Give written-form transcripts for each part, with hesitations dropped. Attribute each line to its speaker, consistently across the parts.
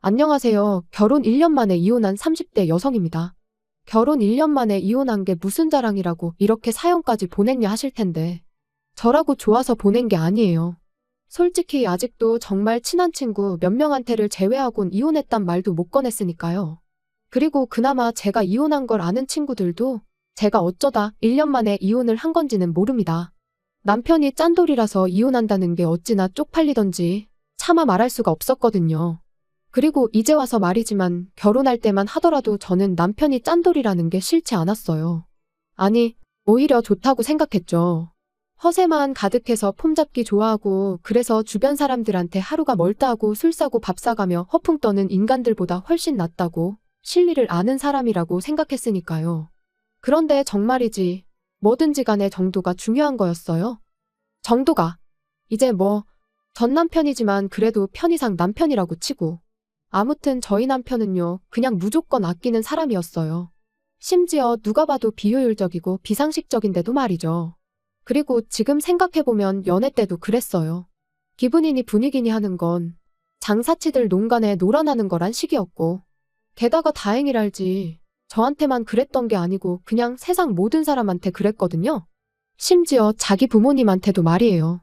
Speaker 1: 안녕하세요. 결혼 1년 만에 이혼한 30대 여성입니다. 결혼 1년 만에 이혼한 게 무슨 자랑이라고 이렇게 사연까지 보냈냐 하실 텐데 저라고 좋아서 보낸 게 아니에요. 솔직히 아직도 정말 친한 친구 몇 명한테를 제외하곤 이혼했단 말도 못 꺼냈으니까요. 그리고 그나마 제가 이혼한 걸 아는 친구들도 제가 어쩌다 1년 만에 이혼을 한 건지는 모릅니다. 남편이 짠돌이라서 이혼한다는 게 어찌나 쪽팔리던지 차마 말할 수가 없었거든요. 그리고 이제 와서 말이지만 결혼할 때만 하더라도 저는 남편이 짠돌이라는 게 싫지 않았어요. 아니, 오히려 좋다고 생각했죠. 허세만 가득해서 폼잡기 좋아하고 그래서 주변 사람들한테 하루가 멀다 하고 술 싸고 밥 싸가며 허풍 떠는 인간들보다 훨씬 낫다고 실리를 아는 사람이라고 생각했으니까요. 그런데 정말이지 뭐든지 간에 정도가 중요한 거였어요. 정도가. 이제 전 남편이지만 그래도 편의상 남편이라고 치고 아무튼 저희 남편은요, 그냥 무조건 아끼는 사람이었어요. 심지어 누가 봐도 비효율적이고 비상식적인데도 말이죠. 그리고 지금 생각해보면 연애 때도 그랬어요. 기분이니 분위기니 하는 건 장사치들 농간에 놀아나는 거란 식이었고 게다가 다행이랄지 저한테만 그랬던 게 아니고 그냥 세상 모든 사람한테 그랬거든요. 심지어 자기 부모님한테도 말이에요.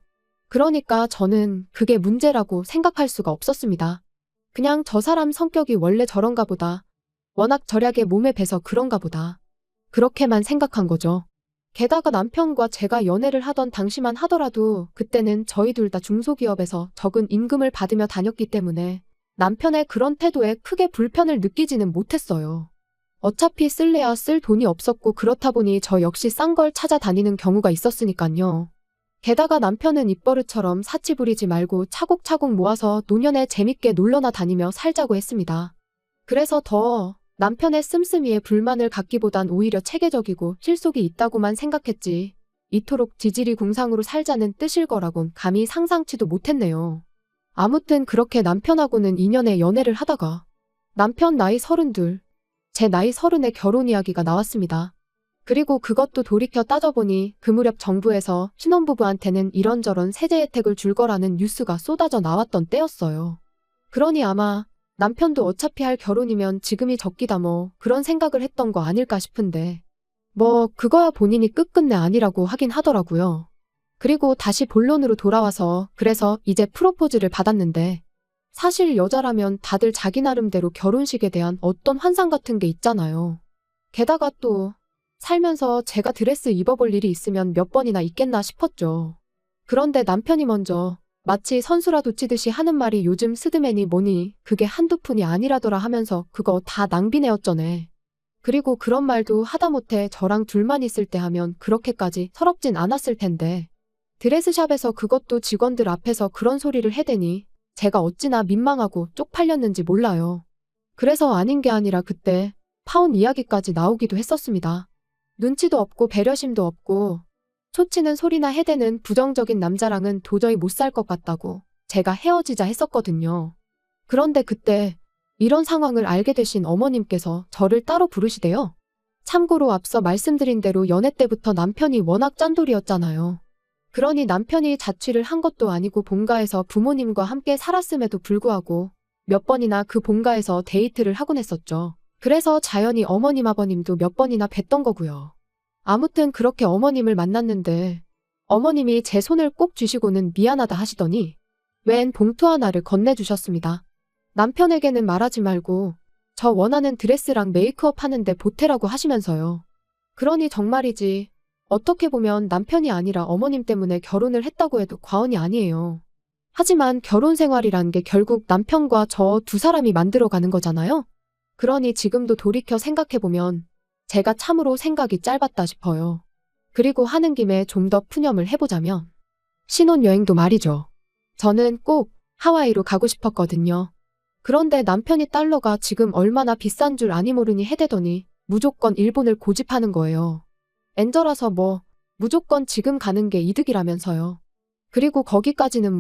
Speaker 1: 그러니까 저는 그게 문제라고 생각할 수가 없었습니다. 그냥 저 사람 성격이 원래 저런가 보다. 워낙 절약에 몸에 배서 그런가 보다. 그렇게만 생각한 거죠. 게다가 남편과 제가 연애를 하던 당시만 하더라도 그때는 저희 둘 다 중소기업에서 적은 임금을 받으며 다녔기 때문에 남편의 그런 태도에 크게 불편을 느끼지는 못했어요. 어차피 쓸래야 쓸 돈이 없었고 그렇다 보니 저 역시 싼 걸 찾아다니는 경우가 있었으니깐요. 게다가 남편은 입버릇처럼 사치 부리지 말고 차곡차곡 모아서 노년에 재밌게 놀러나 다니며 살자고 했습니다. 그래서 더 남편의 씀씀이에 불만을 갖기보단 오히려 체계적이고 실속이 있다고만 생각했지 이토록 지질이 궁상으로 살자는 뜻일 거라곤 감히 상상치도 못했네요. 아무튼 그렇게 남편하고는 2년의 연애를 하다가 남편 나이 32, 제 나이 30의 결혼 이야기가 나왔습니다. 그리고 그것도 돌이켜 따져보니 그 무렵 정부에서 신혼부부한테는 이런저런 세제 혜택을 줄 거라는 뉴스가 쏟아져 나왔던 때였어요. 그러니 아마 남편도 어차피 할 결혼이면 지금이 적기다 그런 생각을 했던 거 아닐까 싶은데 그거야 본인이 끝끝내 아니라고 하긴 하더라고요. 그리고 다시 본론으로 돌아와서 그래서 이제 프로포즈를 받았는데 사실 여자라면 다들 자기 나름대로 결혼식에 대한 어떤 환상 같은 게 있잖아요. 게다가 또 살면서 제가 드레스 입어볼 일이 있으면 몇 번이나 있겠나 싶었죠. 그런데 남편이 먼저 마치 선수라도 치듯이 하는 말이 요즘 스드메니 뭐니 그게 한두 푼이 아니라더라 하면서 그거 다 낭비네였잖아. 그리고 그런 말도 하다못해 저랑 둘만 있을 때 하면 그렇게까지 서럽진 않았을 텐데 드레스샵에서 그것도 직원들 앞에서 그런 소리를 해대니 제가 어찌나 민망하고 쪽팔렸는지 몰라요. 그래서 아닌 게 아니라 그때 파혼 이야기까지 나오기도 했었습니다. 눈치도 없고 배려심도 없고 초치는 소리나 해대는 부정적인 남자랑은 도저히 못 살 것 같다고 제가 헤어지자 했었거든요. 그런데 그때 이런 상황을 알게 되신 어머님께서 저를 따로 부르시대요. 참고로 앞서 말씀드린 대로 연애 때부터 남편이 워낙 짠돌이었잖아요. 그러니 남편이 자취를 한 것도 아니고 본가에서 부모님과 함께 살았음에도 불구하고 몇 번이나 그 본가에서 데이트를 하곤 했었죠. 그래서 자연히 어머님 아버님도 몇 번이나 뵀던 거고요. 아무튼 그렇게 어머님을 만났는데 어머님이 제 손을 꼭 쥐시고는 미안하다 하시더니 웬 봉투 하나를 건네주셨습니다. 남편에게는 말하지 말고 저 원하는 드레스랑 메이크업 하는데 보태라고 하시면서요. 그러니 정말이지 어떻게 보면 남편이 아니라 어머님 때문에 결혼을 했다고 해도 과언이 아니에요. 하지만 결혼 생활이란 게 결국 남편과 저 두 사람이 만들어가는 거잖아요. 그러니 지금도 돌이켜 생각해보면 제가 참으로 생각이 짧았다 싶어요. 그리고 하는 김에 좀 더 푸념을 해보자면 신혼여행도 말이죠. 저는 꼭 하와이로 가고 싶었거든요. 그런데 남편이 달러가 지금 얼마나 비싼 줄 아니 모르니 해대더니 무조건 일본을 고집하는 거예요. 엔저라서 무조건 지금 가는 게 이득이라면서요. 그리고 거기까지는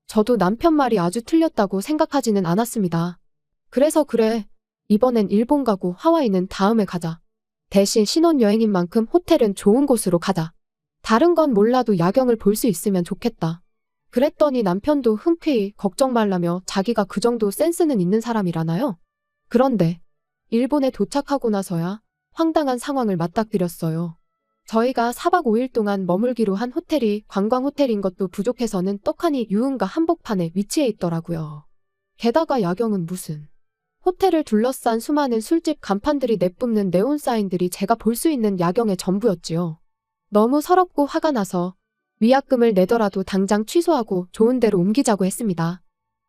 Speaker 1: 저도 남편 말이 아주 틀렸다고 생각하지는 않았습니다. 그래서 그래, 이번엔 일본 가고 하와이는 다음에 가자. 대신 신혼여행인 만큼 호텔은 좋은 곳으로 가자. 다른 건 몰라도 야경을 볼 수 있으면 좋겠다. 그랬더니 남편도 흔쾌히 걱정 말라며 자기가 그 정도 센스는 있는 사람이라나요? 그런데 일본에 도착하고 나서야 황당한 상황을 맞닥뜨렸어요. 저희가 4박 5일 동안 머물기로 한 호텔이 관광 호텔인 것도 부족해서는 떡하니 유흥가 한복판에 위치해 있더라고요. 게다가 야경은 무슨. 호텔을 둘러싼 수많은 술집 간판들이 내뿜는 네온 사인들이 제가 볼 수 있는 야경의 전부였지요. 너무 서럽고 화가 나서 위약금을 내더라도 당장 취소하고 좋은 데로 옮기자고 했습니다.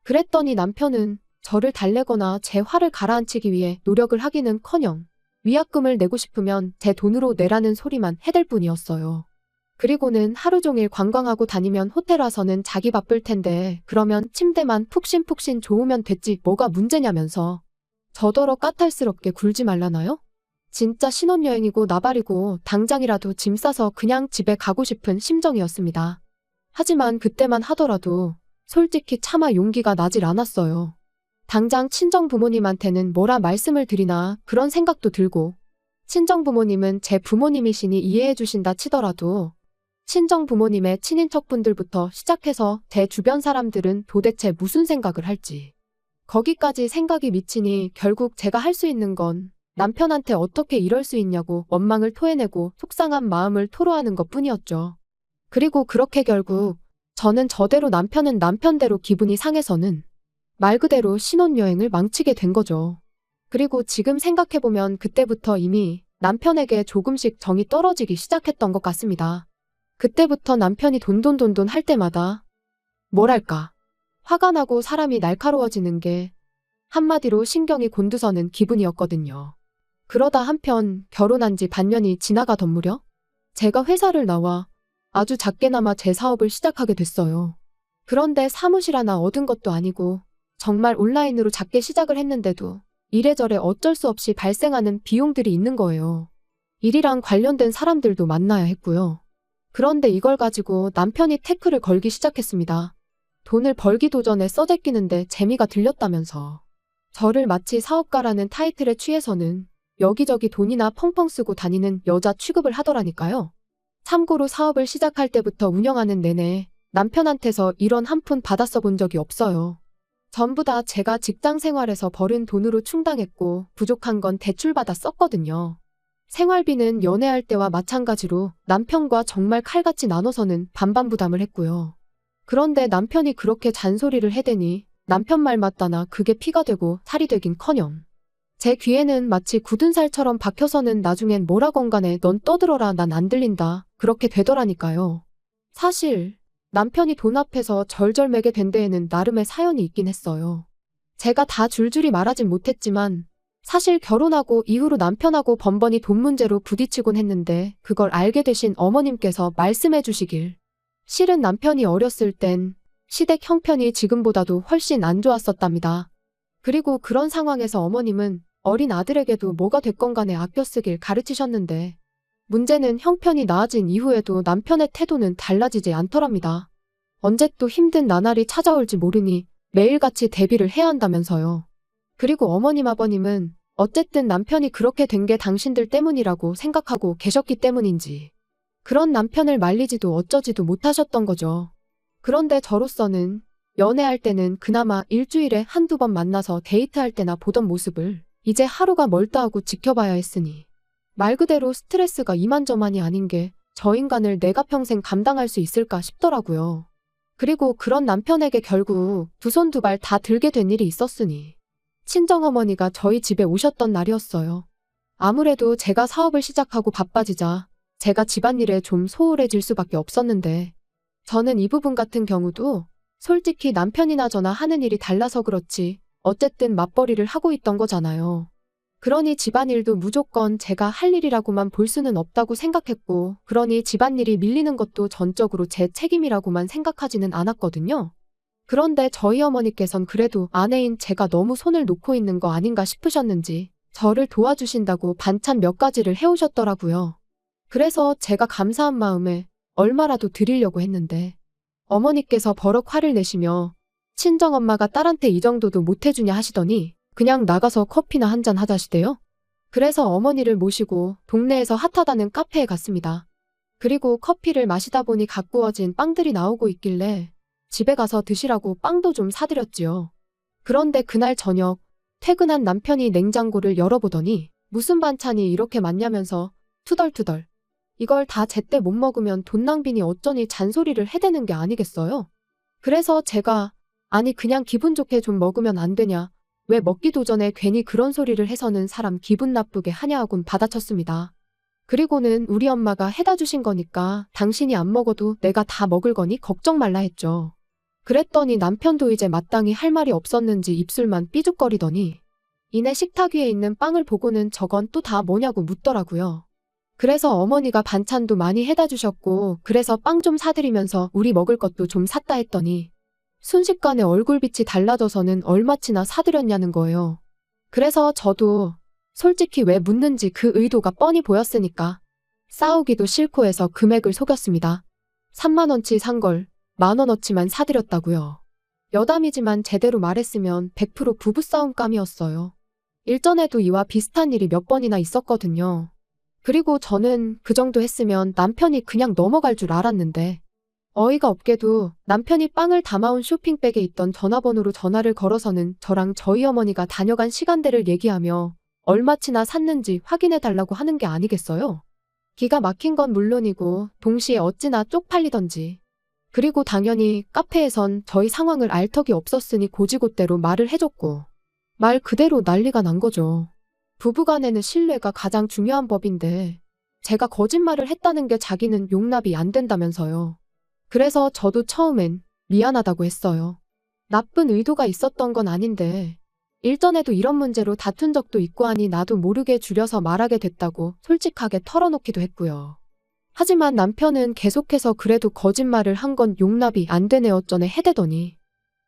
Speaker 1: 그랬더니 남편은 저를 달래거나 제 화를 가라앉히기 위해 노력을 하기는커녕 위약금을 내고 싶으면 제 돈으로 내라는 소리만 해댈 뿐이었어요. 그리고는 하루 종일 관광하고 다니면 호텔 와서는 자기 바쁠 텐데 그러면 침대만 푹신푹신 좋으면 됐지 뭐가 문제냐면서 저더러 까탈스럽게 굴지 말라나요? 진짜 신혼여행이고 나발이고 당장이라도 짐 싸서 그냥 집에 가고 싶은 심정이었습니다. 하지만 그때만 하더라도 솔직히 차마 용기가 나질 않았어요. 당장 친정부모님한테는 뭐라 말씀을 드리나 그런 생각도 들고 친정부모님은 제 부모님이시니 이해해 주신다 치더라도 친정부모님의 친인척분들부터 시작해서 제 주변 사람들은 도대체 무슨 생각을 할지 거기까지 생각이 미치니 결국 제가 할 수 있는 건 남편한테 어떻게 이럴 수 있냐고 원망을 토해내고 속상한 마음을 토로하는 것뿐이었죠. 그리고 그렇게 결국 저는 저대로 남편은 남편대로 기분이 상해서는 말 그대로 신혼여행을 망치게 된 거죠. 그리고 지금 생각해보면 그때부터 이미 남편에게 조금씩 정이 떨어지기 시작했던 것 같습니다. 그때부터 남편이 돈돈돈돈 할 때마다 뭐랄까 화가 나고 사람이 날카로워지는 게 한마디로 신경이 곤두서는 기분이었거든요. 그러다 한편 결혼한 지 반년이 지나가던 무렵 제가 회사를 나와 아주 작게나마 제 사업을 시작하게 됐어요. 그런데 사무실 하나 얻은 것도 아니고 정말 온라인으로 작게 시작을 했는데도 이래저래 어쩔 수 없이 발생하는 비용들이 있는 거예요. 일이랑 관련된 사람들도 만나야 했고요. 그런데 이걸 가지고 남편이 태클을 걸기 시작했습니다. 돈을 벌기도 전에 써제끼는데 재미가 들렸다면서. 저를 마치 사업가라는 타이틀에 취해서는 여기저기 돈이나 펑펑 쓰고 다니는 여자 취급을 하더라니까요. 참고로 사업을 시작할 때부터 운영하는 내내 남편한테서 이런 한 푼 받아 써본 적이 없어요. 전부 다 제가 직장 생활에서 벌은 돈으로 충당했고 부족한 건 대출받아 썼거든요. 생활비는 연애할 때와 마찬가지로 남편과 정말 칼같이 나눠서는 반반 부담을 했고요. 그런데 남편이 그렇게 잔소리를 해대니 남편 말 맞다나 그게 피가 되고 살이 되긴커녕 제 귀에는 마치 굳은 살처럼 박혀서는 나중엔 뭐라건 간에 넌 떠들어라 난 안 들린다 그렇게 되더라니까요. 사실 남편이 돈 앞에서 절절매게 된 데에는 나름의 사연이 있긴 했어요. 제가 다 줄줄이 말하진 못했지만 사실 결혼하고 이후로 남편하고 번번이 돈 문제로 부딪히곤 했는데 그걸 알게 되신 어머님께서 말씀해 주시길 실은 남편이 어렸을 땐 시댁 형편이 지금보다도 훨씬 안 좋았었답니다. 그리고 그런 상황에서 어머님은 어린 아들에게도 뭐가 됐건 간에 아껴 쓰길 가르치셨는데 문제는 형편이 나아진 이후에도 남편의 태도는 달라지지 않더랍니다. 언제 또 힘든 나날이 찾아올지 모르니 매일같이 대비를 해야 한다면서요. 그리고 어머님 아버님은 어쨌든 남편이 그렇게 된 게 당신들 때문이라고 생각하고 계셨기 때문인지 그런 남편을 말리지도 어쩌지도 못하셨던 거죠. 그런데 저로서는 연애할 때는 그나마 일주일에 한두 번 만나서 데이트할 때나 보던 모습을 이제 하루가 멀다 하고 지켜봐야 했으니 말 그대로 스트레스가 이만저만이 아닌 게 저 인간을 내가 평생 감당할 수 있을까 싶더라고요. 그리고 그런 남편에게 결국 두 손 두 발 다 들게 된 일이 있었으니 친정어머니가 저희 집에 오셨던 날이었어요. 아무래도 제가 사업을 시작하고 바빠지자 제가 집안일에 좀 소홀해질 수밖에 없었는데 저는 이 부분 같은 경우도 솔직히 남편이나 저나 하는 일이 달라서 그렇지 어쨌든 맞벌이를 하고 있던 거잖아요. 그러니 집안일도 무조건 제가 할 일이라고만 볼 수는 없다고 생각했고 그러니 집안일이 밀리는 것도 전적으로 제 책임이라고만 생각하지는 않았거든요. 그런데 저희 어머니께선 그래도 아내인 제가 너무 손을 놓고 있는 거 아닌가 싶으셨는지 저를 도와주신다고 반찬 몇 가지를 해오셨더라고요. 그래서 제가 감사한 마음에 얼마라도 드리려고 했는데 어머니께서 버럭 화를 내시며 친정엄마가 딸한테 이 정도도 못해주냐 하시더니 그냥 나가서 커피나 한잔 하자시대요. 그래서 어머니를 모시고 동네에서 핫하다는 카페에 갔습니다. 그리고 커피를 마시다 보니 가꾸어진 빵들이 나오고 있길래 집에 가서 드시라고 빵도 좀 사드렸지요. 그런데 그날 저녁 퇴근한 남편이 냉장고를 열어보더니 무슨 반찬이 이렇게 많냐면서 투덜투덜 이걸 다 제때 못 먹으면 돈 낭비니 어쩌니 잔소리를 해대는 게 아니겠어요? 그래서 제가 아니 그냥 기분 좋게 좀 먹으면 안 되냐? 왜 먹기도 전에 괜히 그런 소리를 해서는 사람 기분 나쁘게 하냐 하곤 받아쳤습니다. 그리고는 우리 엄마가 해다 주신 거니까 당신이 안 먹어도 내가 다 먹을 거니 걱정 말라 했죠. 그랬더니 남편도 이제 마땅히 할 말이 없었는지 입술만 삐죽거리더니 이내 식탁 위에 있는 빵을 보고는 저건 또 다 뭐냐고 묻더라고요. 그래서 어머니가 반찬도 많이 해다 주셨고 그래서 빵 좀 사드리면서 우리 먹을 것도 좀 샀다 했더니 순식간에 얼굴빛이 달라져서는 얼마치나 사드렸냐는 거예요. 그래서 저도 솔직히 왜 묻는지 그 의도가 뻔히 보였으니까 싸우기도 싫고 해서 금액을 속였습니다. 3만 원치 산 걸 10,000원어치만 사드렸다고요. 여담이지만 제대로 말했으면 100% 부부싸움감이었어요. 일전에도 이와 비슷한 일이 몇 번이나 있었거든요. 그리고 저는 그 정도 했으면 남편이 그냥 넘어갈 줄 알았는데 어이가 없게도 남편이 빵을 담아온 쇼핑백에 있던 전화번호로 전화를 걸어서는 저랑 저희 어머니가 다녀간 시간대를 얘기하며 얼마치나 샀는지 확인해달라고 하는 게 아니겠어요? 기가 막힌 건 물론이고 동시에 어찌나 쪽팔리던지. 그리고 당연히 카페에선 저희 상황을 알 턱이 없었으니 고지고대로 말을 해줬고 말 그대로 난리가 난 거죠. 부부간에는 신뢰가 가장 중요한 법인데 제가 거짓말을 했다는 게 자기는 용납이 안 된다면서요. 그래서 저도 처음엔 미안하다고 했어요. 나쁜 의도가 있었던 건 아닌데 일전에도 이런 문제로 다툰 적도 있고 하니 나도 모르게 줄여서 말하게 됐다고 솔직하게 털어놓기도 했고요. 하지만 남편은 계속해서 그래도 거짓말을 한 건 용납이 안 되네 어쩌네 해대더니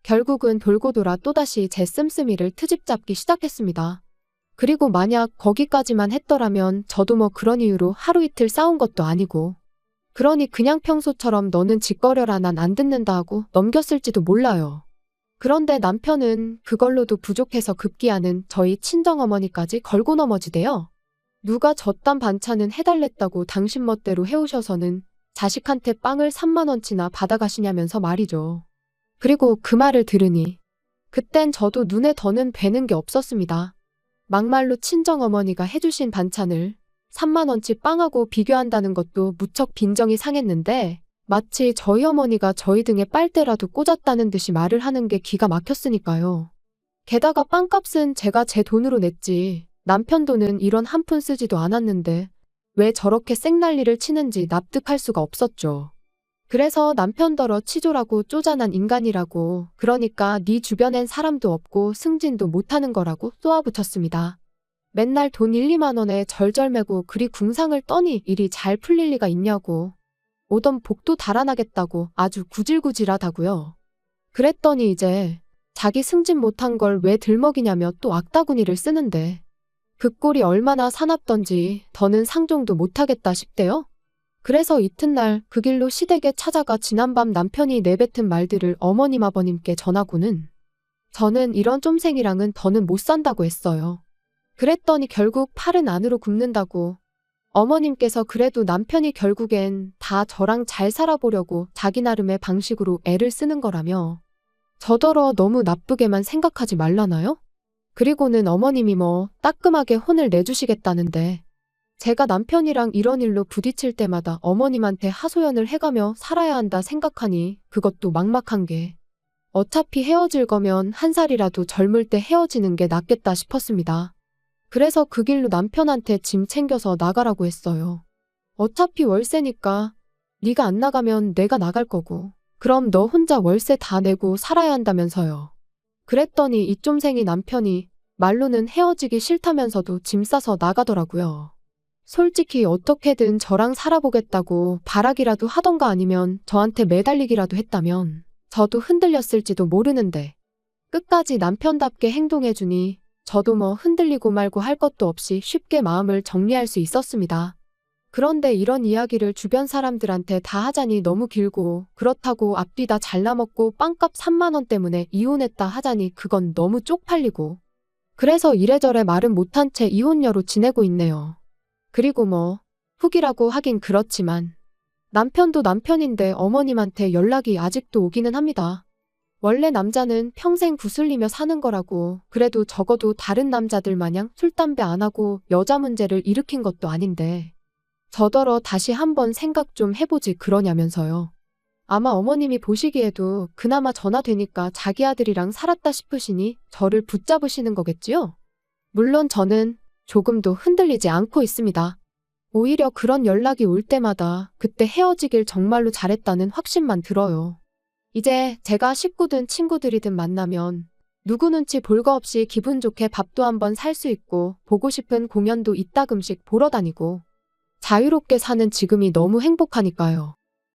Speaker 1: 결국은 돌고 돌아 또다시 제 씀씀이를 트집 잡기 시작했습니다. 그리고 만약 거기까지만 했더라면 저도 뭐 그런 이유로 하루 이틀 싸운 것도 아니고 그러니 그냥 평소처럼 너는 짓거려라 난 안 듣는다 하고 넘겼을지도 몰라요. 그런데 남편은 그걸로도 부족해서 급기야는 저희 친정어머니까지 걸고 넘어지대요. 누가 저딴 반찬은 해달랬다고 당신 멋대로 해오셔서는 자식한테 빵을 3만 원치나 받아가시냐면서 말이죠. 그리고 그 말을 들으니 그땐 저도 눈에 더는 뵈는 게 없었습니다. 막말로 친정어머니가 해주신 반찬을 3만 원치 빵하고 비교한다는 것도 무척 빈정이 상했는데 마치 저희 어머니가 저희 등에 빨대라도 꽂았다는 듯이 말을 하는 게 기가 막혔으니까요. 게다가 빵값은 제가 제 돈으로 냈지 남편 돈은 이런 한 푼 쓰지도 않았는데 왜 저렇게 생난리를 치는지 납득할 수가 없었죠. 그래서 남편더러 치졸하고 쪼잔한 인간이라고 그러니까 네 주변엔 사람도 없고 승진도 못하는 거라고 쏘아붙였습니다. 맨날 돈 1, 2만 원에 절절매고 그리 궁상을 떠니 일이 잘 풀릴 리가 있냐고. 오던 복도 달아나겠다고 아주 구질구질하다고요. 그랬더니 이제 자기 승진 못한 걸 왜 들먹이냐며 또 악다구니를 쓰는데 그 꼴이 얼마나 사납던지 더는 상종도 못하겠다 싶대요. 그래서 이튿날 그 길로 시댁에 찾아가 지난밤 남편이 내뱉은 말들을 어머님 아버님께 전하고는 저는 이런 쫌생이랑은 더는 못 산다고 했어요. 그랬더니 결국 팔은 안으로 굽는다고 어머님께서 그래도 남편이 결국엔 다 저랑 잘 살아보려고 자기 나름의 방식으로 애를 쓰는 거라며 저더러 너무 나쁘게만 생각하지 말라나요? 그리고는 어머님이 뭐 따끔하게 혼을 내주시겠다는데 제가 남편이랑 이런 일로 부딪힐 때마다 어머님한테 하소연을 해가며 살아야 한다 생각하니 그것도 막막한 게 어차피 헤어질 거면 한 살이라도 젊을 때 헤어지는 게 낫겠다 싶었습니다. 그래서 그 길로 남편한테 짐 챙겨서 나가라고 했어요. 어차피 월세니까 네가 안 나가면 내가 나갈 거고 그럼 너 혼자 월세 다 내고 살아야 한다면서요. 그랬더니 이 쫌생이 남편이 말로는 헤어지기 싫다면서도 짐 싸서 나가더라고요. 솔직히 어떻게든 저랑 살아보겠다고 바라기라도 하던가 아니면 저한테 매달리기라도 했다면 저도 흔들렸을지도 모르는데 끝까지 남편답게 행동해주니 저도 뭐 흔들리고 말고 할 것도 없이 쉽게 마음을 정리할 수 있었습니다. 그런데 이런 이야기를 주변 사람들한테 다 하자니 너무 길고 그렇다고 앞뒤 다 잘라먹고 빵값 3만 원 때문에 이혼했다 하자니 그건 너무 쪽팔리고 그래서 이래저래 말은 못한 채 이혼녀로 지내고 있네요. 그리고 뭐 후기라고 하긴 그렇지만 남편도 남편인데 어머님한테 연락이 아직도 오기는 합니다. 원래 남자는 평생 구슬리며 사는 거라고, 그래도 적어도 다른 남자들 마냥 술, 담배 안 하고 여자 문제를 일으킨 것도 아닌데 저더러 다시 한번 생각 좀 해보지 그러냐면서요. 아마 어머님이 보시기에도 그나마 전화되니까 자기 아들이랑 살았다 싶으시니 저를 붙잡으시는 거겠지요? 물론 저는 조금도 흔들리지 않고 있습니다. 오히려 그런 연락이 올 때마다 그때 헤어지길 정말로 잘했다는 확신만 들어요. 이제 제가 식구든 친구들이든 만나면 누구 눈치 볼 거 없이 기분 좋게 밥도 한번 살 수 있고 보고 싶은 공연도 이따금씩 보러 다니고 자유롭게 사는 지금이 너무 행복하니까요.